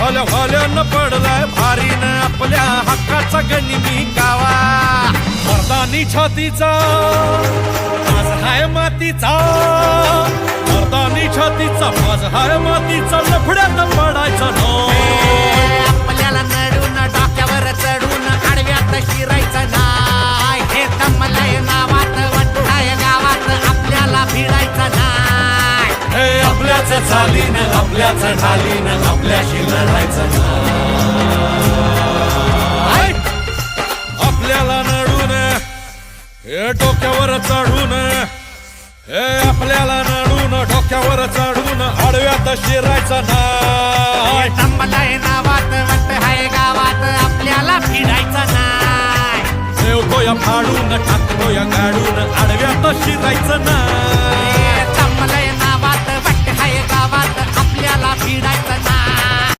भाल्यानं पडलाय भारीन आपल्या हक्काचा गनिमी गावा. मर्दानी छातीचा माझ हाय मातीचा, मर्दानी छातीचा माझ हाय मातीचा, लफड्यात पडायचा नो. आपल्याला नडून डोक्यावर चढून आडव्यात शिरायचं नाय. हे दमलय नावात वट्टाय गावात आपल्याला भिडायचं नाय. हे आपल्याच चालीन आपल्याच ढालीन आपल्याशी लढायचं नाय. आपल्याला नडून हे डोक्यावर चढून, हे आपल्याला नडून डोक्यावर चढून आडव्यात शिरायचं नाय. दमलय नावात वट्टाय गावात आपल्याला भिडायचं नाय. ठेवतो या फाडून टाकतो या गाडून आडव्यात शिरायचं नाय.